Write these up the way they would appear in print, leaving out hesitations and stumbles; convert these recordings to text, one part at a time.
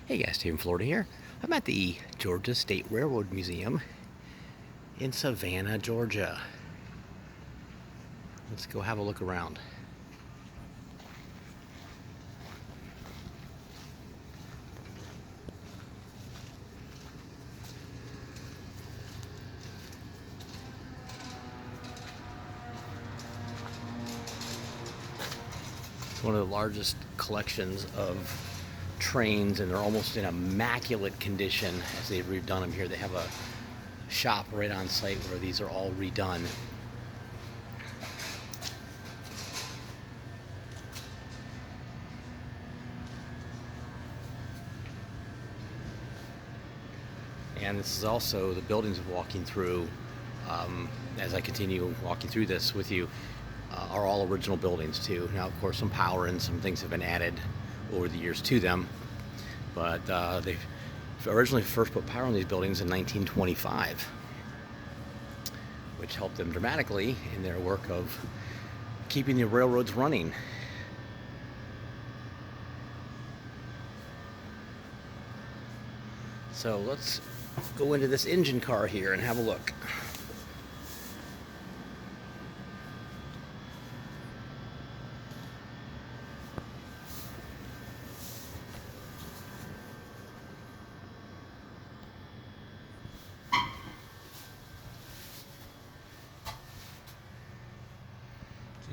Hey guys, Steve in Florida here. I'm at the Georgia State Railroad Museum in Savannah, Georgia. Let's go have a look around. It's one of the largest collections of trains, and they're almost in immaculate condition as they've redone them here. They have a shop right on site where these are all redone. And this is also the buildings of walking through, as I continue walking through this with you, are all original buildings too. Now, of course, some power and some things have been added over the years to them, but they originally first put power in these buildings in 1925, which helped them dramatically in their work of keeping the railroads running. So let's go into this engine car here and have a look.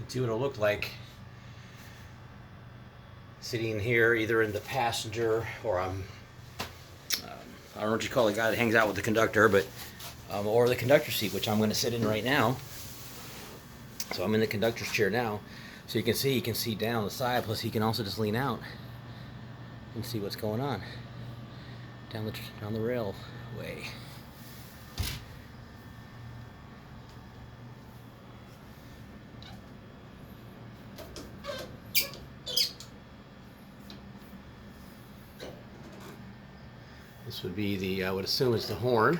See what it'll look like sitting here, either in the passenger or I don't know what you call the guy that hangs out with the conductor, but or the conductor seat, which I'm going to sit in right now. So I'm in the conductor's chair now, so you can see down the side. Plus, he can also just lean out and see what's going on down the railway. This would be the, I would assume it's the horn,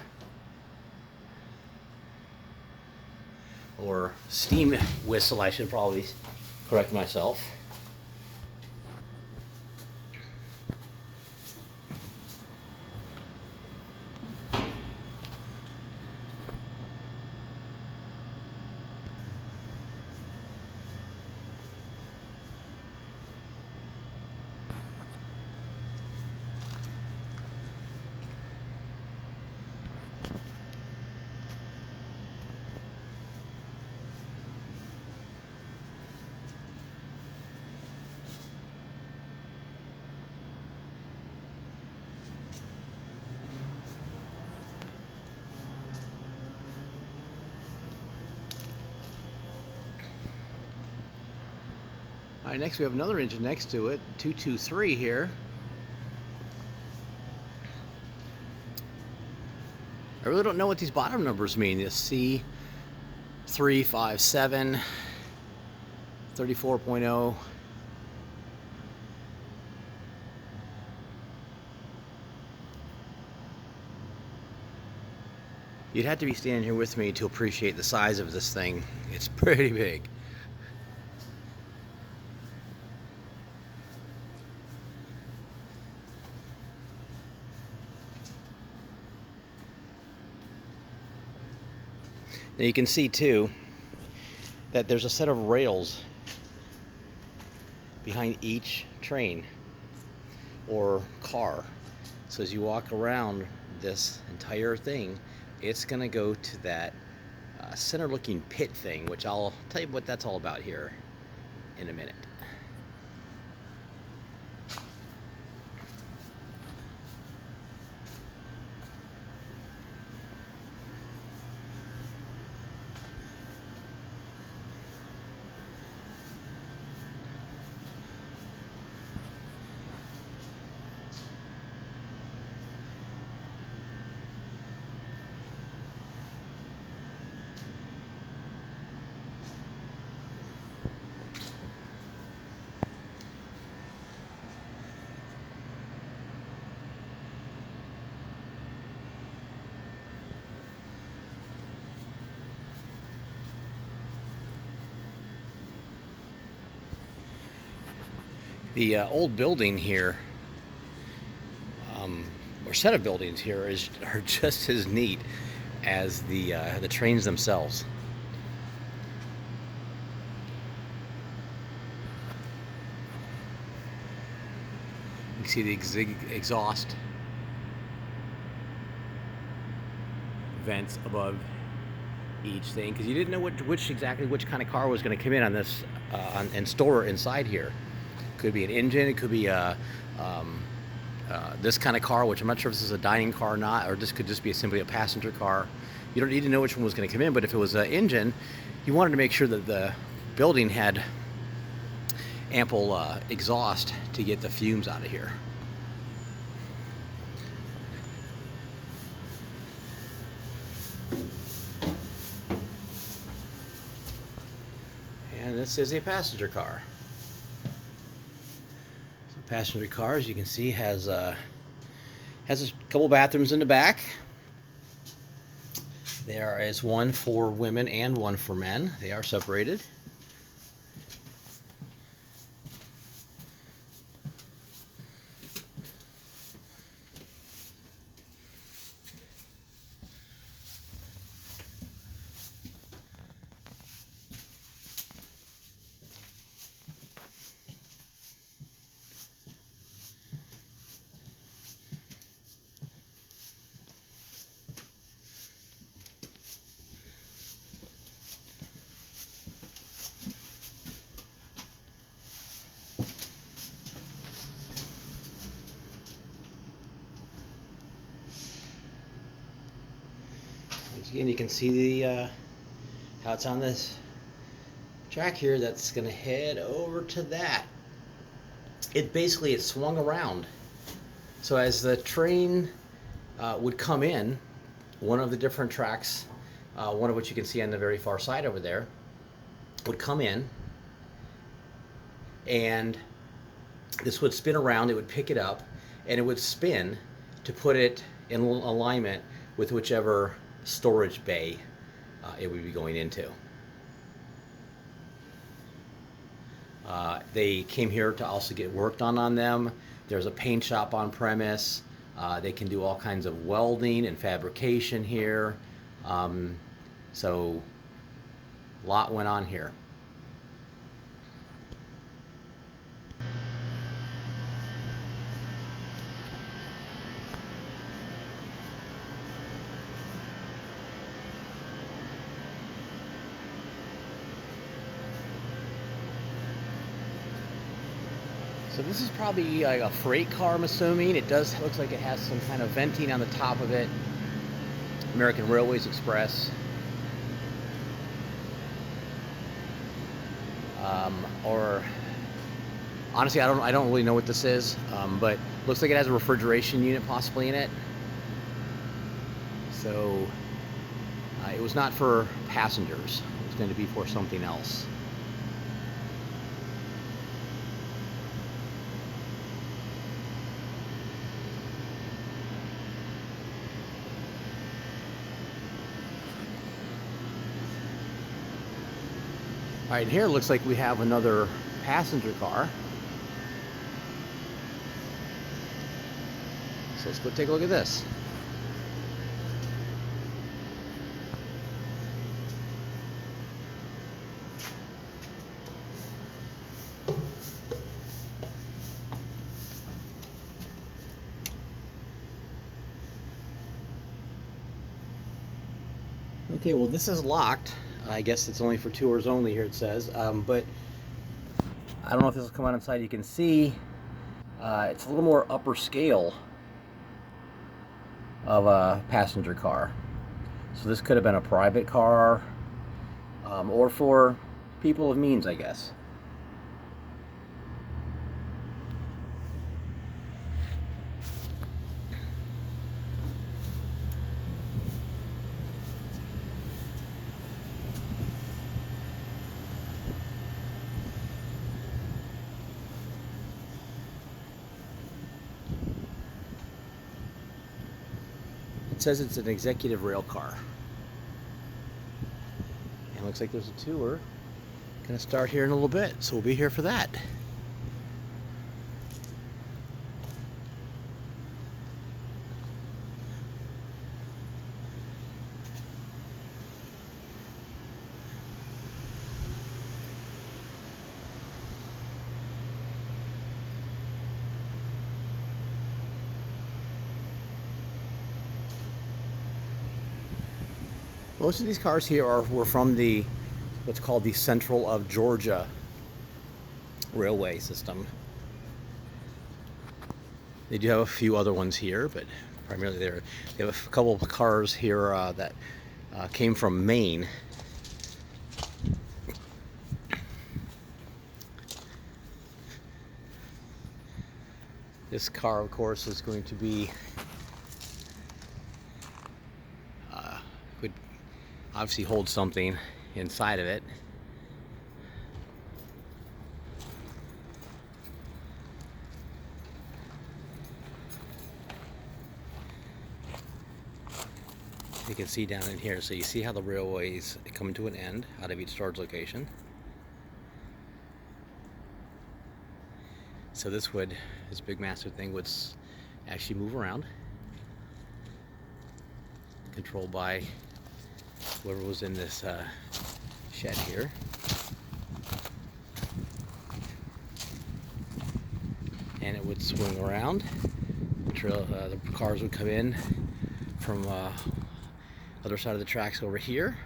or steam whistle. I should probably correct myself. All right, next we have another engine next to it, 223 here. I really don't know what these bottom numbers mean. This C357, 34.0. You'd have to be standing here with me to appreciate the size of this thing. It's pretty big. Now you can see too that there's a set of rails behind each train or car. So as you walk around this entire thing, it's going to go to that center looking pit thing, which I'll tell you what that's all about here in a minute. The old building here or set of buildings here are just as neat as the trains themselves. You can see the exhaust vents above each thing, because you didn't know exactly which kind of car was going to come in on this and store inside here. Could be an engine, it could be this kind of car, which I'm not sure if this is a dining car or not, or this could just be simply a passenger car. You don't need to know which one was going to come in, but if it was an engine, you wanted to make sure that the building had ample exhaust to get the fumes out of here. And this is a passenger car. So passenger car, as you can see, has a couple bathrooms in the back. There is one for women and one for men. They are separated. Again, you can see the how it's on this track here that's going to head over to that. It swung around. So as the train would come in, one of the different tracks, one of which you can see on the very far side over there, would come in, and this would spin around, it would pick it up, and it would spin to put it in alignment with whichever storage bay it would be going into. They came here to also get work done on them. There's a paint shop on premise. They can do all kinds of welding and fabrication here. So a lot went on here. So this is probably like a freight car, I'm assuming. It looks like it has some kind of venting on the top of it. American Railways Express. Or honestly, I don't really know what this is, but looks like it has a refrigeration unit possibly in it. So it was not for passengers. It was going to be for something else. All right, here it looks like we have another passenger car. So let's go take a look at this. Okay, well, this is locked. I guess it's only for tours only here, it says, but I don't know if this will come out inside. You can see it's a little more upper scale of a passenger car. So this could have been a private car, or for people of means, I guess. It says it's an executive rail car. And it looks like there's a tour going to start here in a little bit, so we'll be here for that. Most of these cars here were from the what's called the Central of Georgia railway system. They do have a few other ones here, but primarily they have a couple of cars here that came from Maine. This car, of course, is going to be would obviously hold something inside of it. You can see down in here, so you see how the railways come to an end out of each storage location. So this big massive thing would actually move around, controlled by whoever was in this shed here. And it would swing around. The cars would come in from other side of the tracks over here,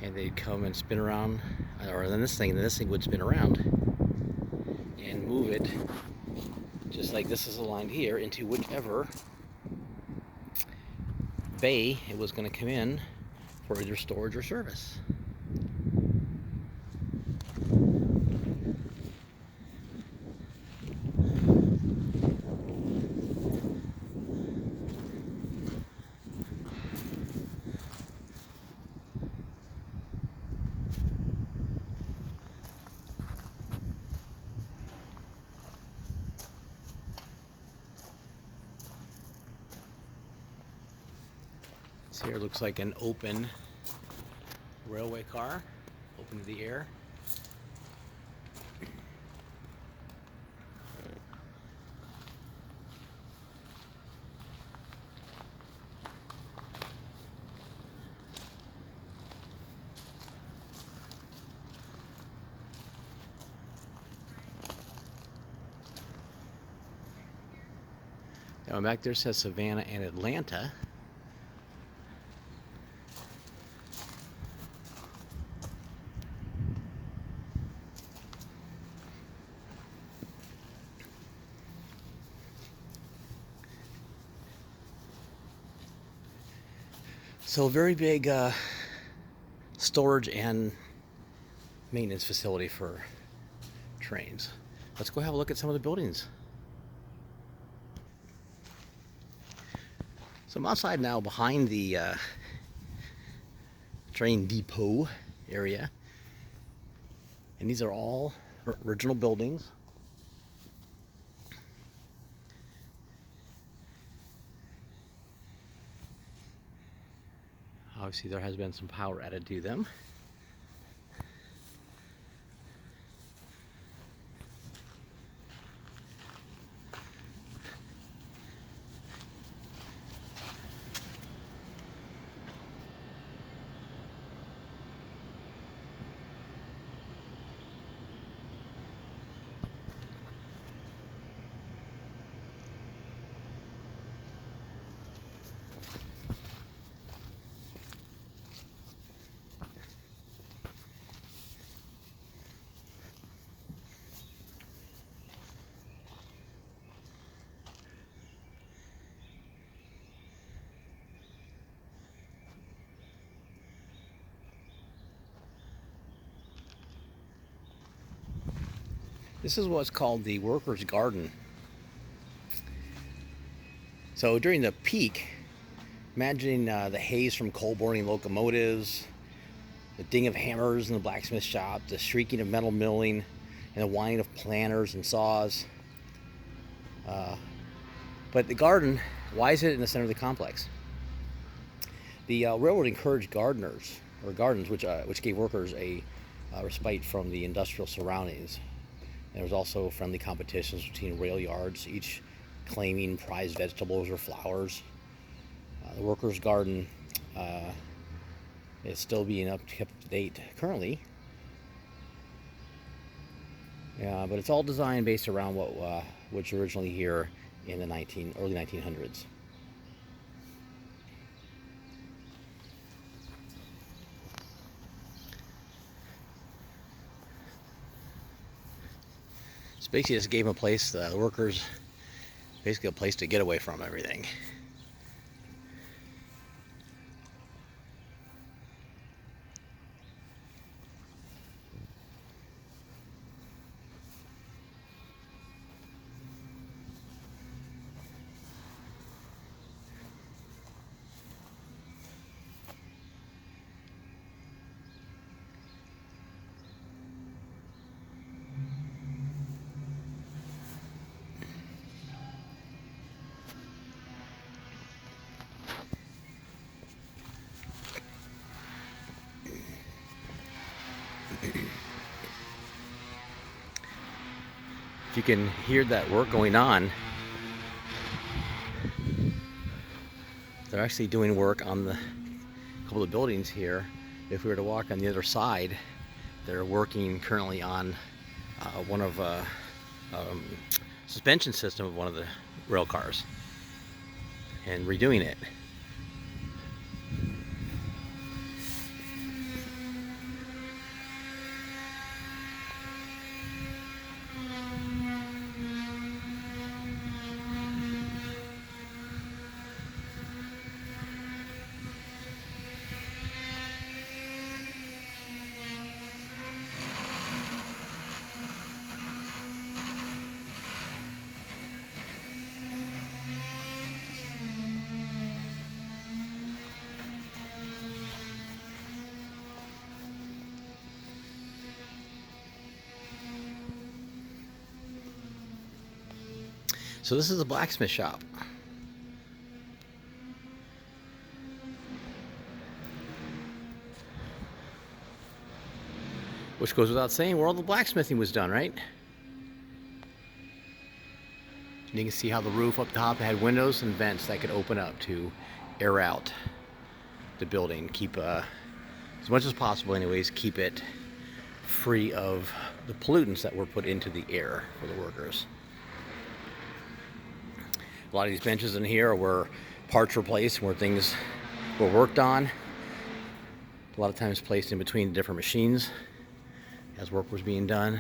and they'd come and spin around, or then this thing would spin around and move it, just like this is aligned here, into whichever bay it was going to come in for either storage or service. This here looks like an open railway car, open to the air. Now back there says Savannah and Atlanta. So a very big storage and maintenance facility for trains. Let's go have a look at some of the buildings. So I'm outside now behind the train depot area, and these are all original buildings. Obviously there has been some power added to them. This is what's called the workers' garden. So during the peak, imagining the haze from coal burning locomotives, the ding of hammers in the blacksmith shop, the shrieking of metal milling, and the whining of planters and saws. But the garden, why is it in the center of the complex? The railroad encouraged gardens, which gave workers a respite from the industrial surroundings. There was also friendly competitions between rail yards, each claiming prized vegetables or flowers. The workers' garden is still being kept up to date currently. Yeah, but it's all designed based around what was originally here in the early 1900s. Basically just gave them a place, the workers, basically a place to get away from everything. If you can hear that work going on, they're actually doing work on the couple of buildings here. If we were to walk on the other side, they're working currently on one of suspension system of one of the rail cars and redoing it. So this is a blacksmith shop. Which goes without saying where all the blacksmithing was done, right? And you can see how the roof up top had windows and vents that could open up to air out the building. Keep, as much as possible anyways, keep it free of the pollutants that were put into the air for the workers. A lot of these benches in here are where parts were placed, where things were worked on. A lot of times placed in between different machines as work was being done.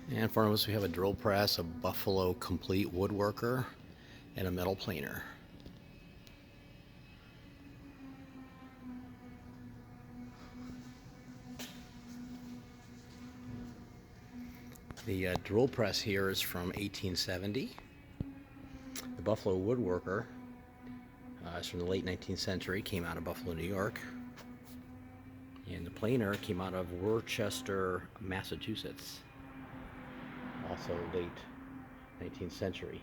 And in front of us we have a drill press, a Buffalo Complete woodworker, and a metal planer. The drill press here is from 1870. The Buffalo woodworker is from the late 19th century, came out of Buffalo, New York. And the planer came out of Worcester, Massachusetts. Also late 19th century.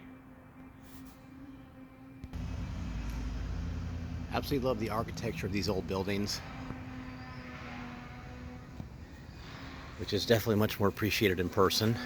Absolutely love the architecture of these old buildings, which is definitely much more appreciated in person.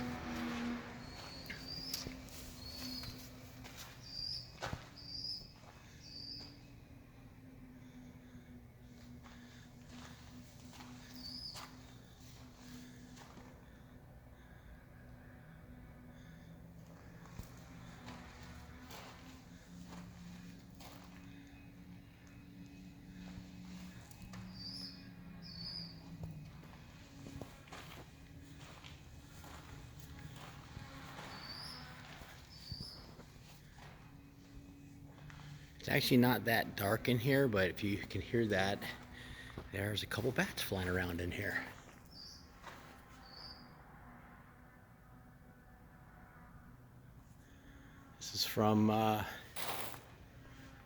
It's actually not that dark in here, but if you can hear that, there's a couple bats flying around in here. This is from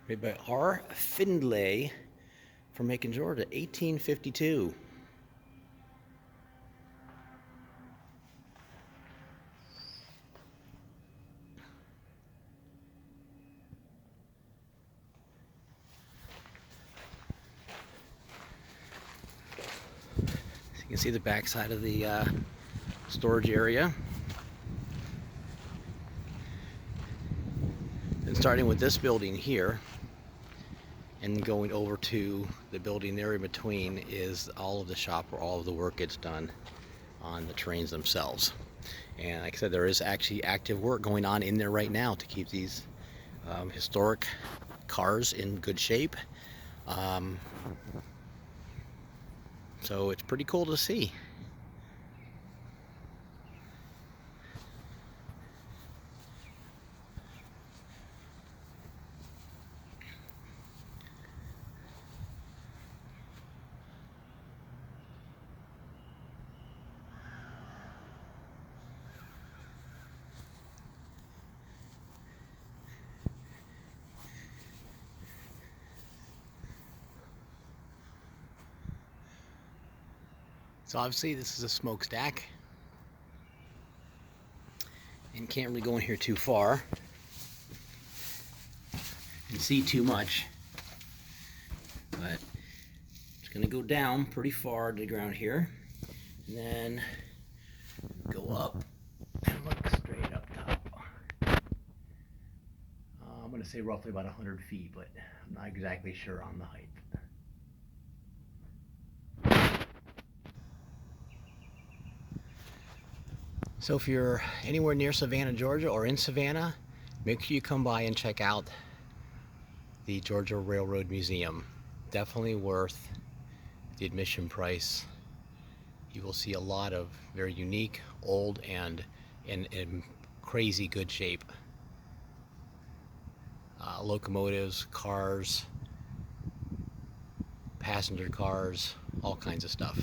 made by R. Findlay from Macon, Georgia, 1852. You can see the back side of the storage area. And starting with this building here and going over to the building there in between is all of the shop where all of the work gets done on the trains themselves. And like I said, there is actually active work going on in there right now to keep these historic cars in good shape. So it's pretty cool to see. So obviously this is a smokestack, and can't really go in here too far and see too much, but it's going to go down pretty far to the ground here, and then go up and look straight up top. I'm going to say roughly about 100 feet, but I'm not exactly sure on the height. So if you're anywhere near Savannah, Georgia, or in Savannah, make sure you come by and check out the Georgia Railroad Museum. Definitely worth the admission price. You will see a lot of very unique, old, and in crazy good shape locomotives, cars, passenger cars, all kinds of stuff.